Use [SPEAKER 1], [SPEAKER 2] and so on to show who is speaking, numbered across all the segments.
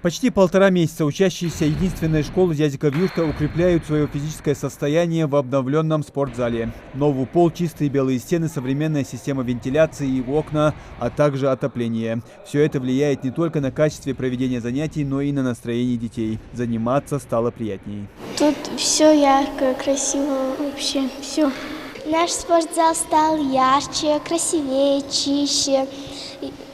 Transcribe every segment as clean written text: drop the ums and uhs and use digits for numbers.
[SPEAKER 1] Почти 1,5 месяца учащиеся единственной школы Зязика-Вюрта укрепляют свое физическое состояние в обновленном спортзале. Новый пол, чистые белые стены, современная система вентиляции и окна, а также отопление. Все это влияет не только на качество проведения занятий, но и на настроение детей. Заниматься стало приятнее.
[SPEAKER 2] Тут все ярко, красиво вообще, все. Наш спортзал стал ярче, красивее, чище.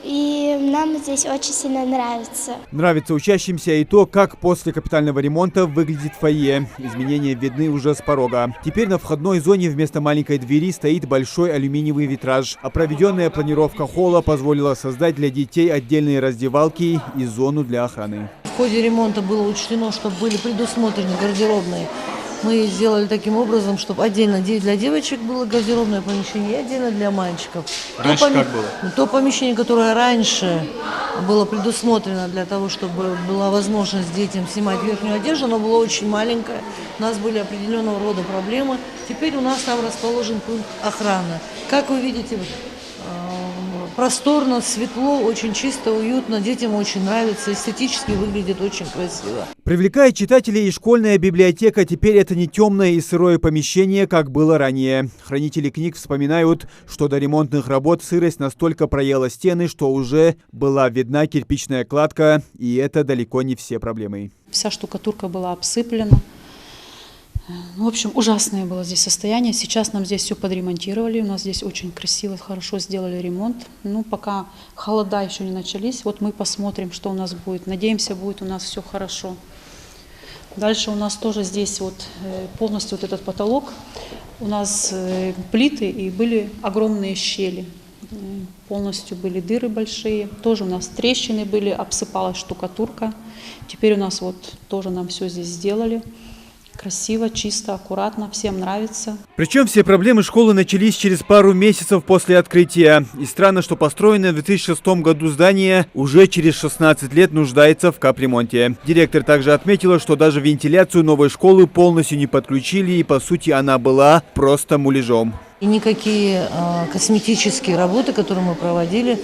[SPEAKER 2] И нам здесь очень сильно нравится.
[SPEAKER 1] Нравится учащимся и то, как после капитального ремонта выглядит фойе. Изменения видны уже с порога. Теперь на входной зоне вместо маленькой двери стоит большой алюминиевый витраж. А проведенная планировка холла позволила создать для детей отдельные раздевалки и зону для охраны.
[SPEAKER 3] В ходе ремонта было учтено, чтобы были предусмотрены гардеробные. Мы сделали таким образом, чтобы отдельно для девочек было гардеробное помещение и отдельно для мальчиков.
[SPEAKER 1] Раньше как было?
[SPEAKER 3] То помещение, которое раньше было предусмотрено для того, чтобы была возможность детям снимать верхнюю одежду, оно было очень маленькое. У нас были определенного рода проблемы. Теперь у нас там расположен пункт охраны. Как вы видите, просторно, светло, очень чисто, уютно. Детям очень нравится, эстетически выглядит очень красиво.
[SPEAKER 1] Привлекает читателей и школьная библиотека. Теперь это не темное и сырое помещение, как было ранее. Хранители книг вспоминают, что до ремонтных работ сырость настолько проела стены, что уже была видна кирпичная кладка, и это далеко не все проблемы.
[SPEAKER 4] Вся штукатурка была обсыплена. В общем, ужасное было здесь состояние. Сейчас нам здесь все подремонтировали. У нас здесь очень красиво, хорошо сделали ремонт. Пока холода еще не начались, вот мы посмотрим, что у нас будет. Надеемся, будет у нас все хорошо. Дальше у нас тоже здесь полностью этот потолок. У нас плиты и были огромные щели. Полностью были дыры большие. Тоже у нас трещины были, обсыпалась штукатурка. Теперь у нас тоже нам все здесь сделали. Красиво, чисто, аккуратно, всем нравится.
[SPEAKER 1] Причем все проблемы школы начались через пару месяцев после открытия. И странно, что построенное в 2006 году здание уже через 16 лет нуждается в капремонте. Директор также отметила, что даже вентиляцию новой школы полностью не подключили, и по сути она была просто муляжом.
[SPEAKER 3] И никакие косметические работы, которые мы проводили,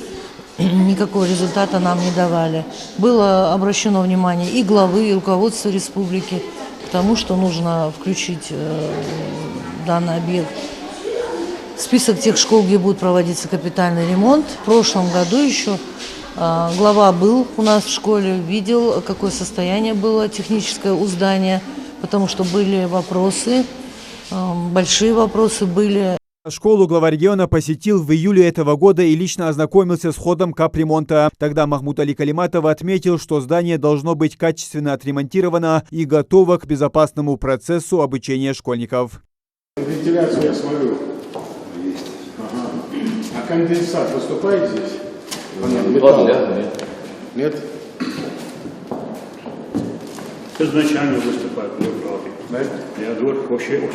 [SPEAKER 3] никакого результата нам не давали. Было обращено внимание и главы, и руководства республики к тому, что нужно включить данный объект в список тех школ, где будет проводиться капитальный ремонт. В прошлом году еще глава был у нас в школе, видел, какое состояние было техническое у здания, потому что были вопросы, большие вопросы были.
[SPEAKER 1] Школу глава региона посетил в июле этого года и лично ознакомился с ходом капремонта. Тогда Махмуд Али Калиматов отметил, что здание должно быть качественно отремонтировано и готово к безопасному процессу обучения школьников.
[SPEAKER 5] Вентиляцию я смотрю. Есть. Ага. А конденсат выступает здесь? Нет?
[SPEAKER 6] Изначально выступает. Я говорю, вообще.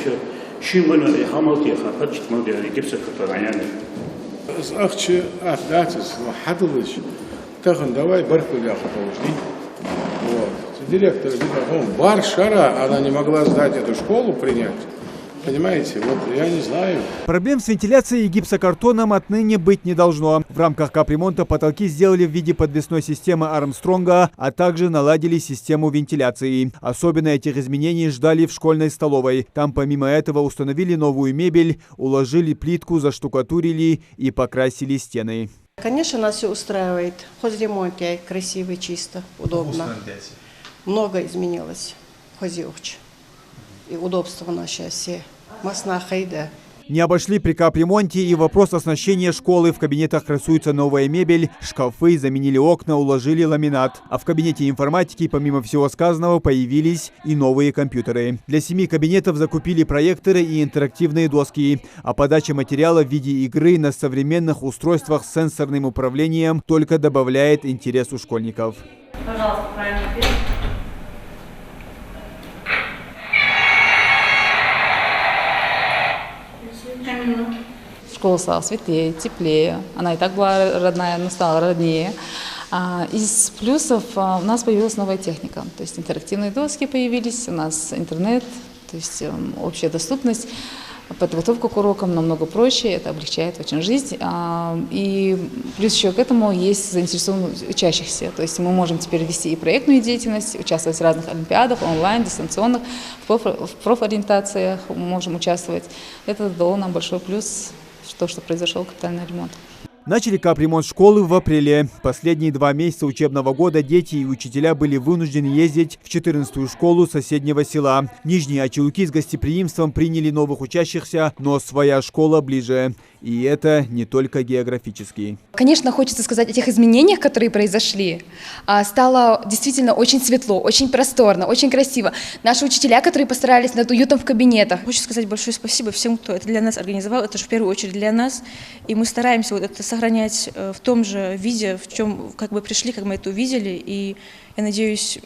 [SPEAKER 5] Ахче, датис, хадылыч. Давай барку ляху положи. Вот. Директор, бар шара, она не могла сдать эту школу, принять. Понимаете, я не знаю.
[SPEAKER 1] Проблем с вентиляцией и гипсокартоном отныне быть не должно. В рамках капремонта потолки сделали в виде подвесной системы Армстронга, а также наладили систему вентиляции. Особенно этих изменений ждали в школьной столовой. Там помимо этого установили новую мебель, уложили плитку, заштукатурили и покрасили стены.
[SPEAKER 7] Конечно, нас все устраивает. Хозремонт красивый, чисто, удобно. Много изменилось в хозяйстве. И удобство наше все.
[SPEAKER 1] Не обошли при капремонте и вопрос оснащения школы. В кабинетах красуется новая мебель, шкафы, заменили окна, уложили ламинат. А в кабинете информатики, помимо всего сказанного, появились и новые компьютеры. Для 7 кабинетов закупили проекторы и интерактивные доски. А подача материала в виде игры на современных устройствах с сенсорным управлением только добавляет интерес у школьников.
[SPEAKER 4] Пожалуйста, правильно ответ.
[SPEAKER 8] Школа стала светлее, теплее. Она и так была родная, но стала роднее. Из плюсов у нас появилась новая техника. То есть интерактивные доски появились, у нас интернет, то есть общая доступность. подготовку к урокам намного проще, это облегчает очень жизнь. И плюс еще к этому есть заинтересованность учащихся. То есть мы можем теперь вести и проектную деятельность, участвовать в разных олимпиадах, онлайн, дистанционных, в профориентациях можем участвовать. Это дало нам большой плюс, что произошел капитальный ремонт.
[SPEAKER 1] Начали капремонт школы в апреле. Последние 2 месяца учебного года дети и учителя были вынуждены ездить в 14-ю школу соседнего села. Нижние Очелуки с гостеприимством приняли новых учащихся, но своя школа ближе. И это не только географически.
[SPEAKER 9] Конечно, хочется сказать о тех изменениях, которые произошли. Стало действительно очень светло, очень просторно, очень красиво. Наши учителя, которые постарались над уютом в кабинетах.
[SPEAKER 10] Хочу сказать большое спасибо всем, кто это для нас организовал. Это же в первую очередь для нас. И мы стараемся вот это сохранять в том же виде, в чем как бы пришли, как мы это увидели. И я надеюсь,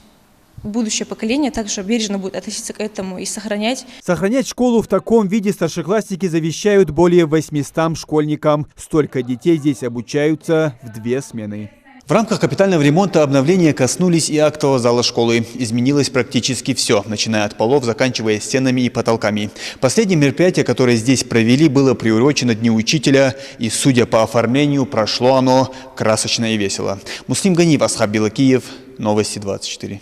[SPEAKER 10] будущее поколение также бережно будет относиться к этому и сохранять.
[SPEAKER 1] Сохранять школу в таком виде старшеклассники завещают более 800 школьникам. Столько детей здесь обучаются в 2 смены. В рамках капитального ремонта обновления коснулись и актового зала школы. Изменилось практически все, начиная от полов, заканчивая стенами и потолками. Последнее мероприятие, которое здесь провели, было приурочено Дню учителя. И, судя по оформлению, прошло оно красочно и весело. Муслим Ганиев, Асхаб Билакиев, Новости 24.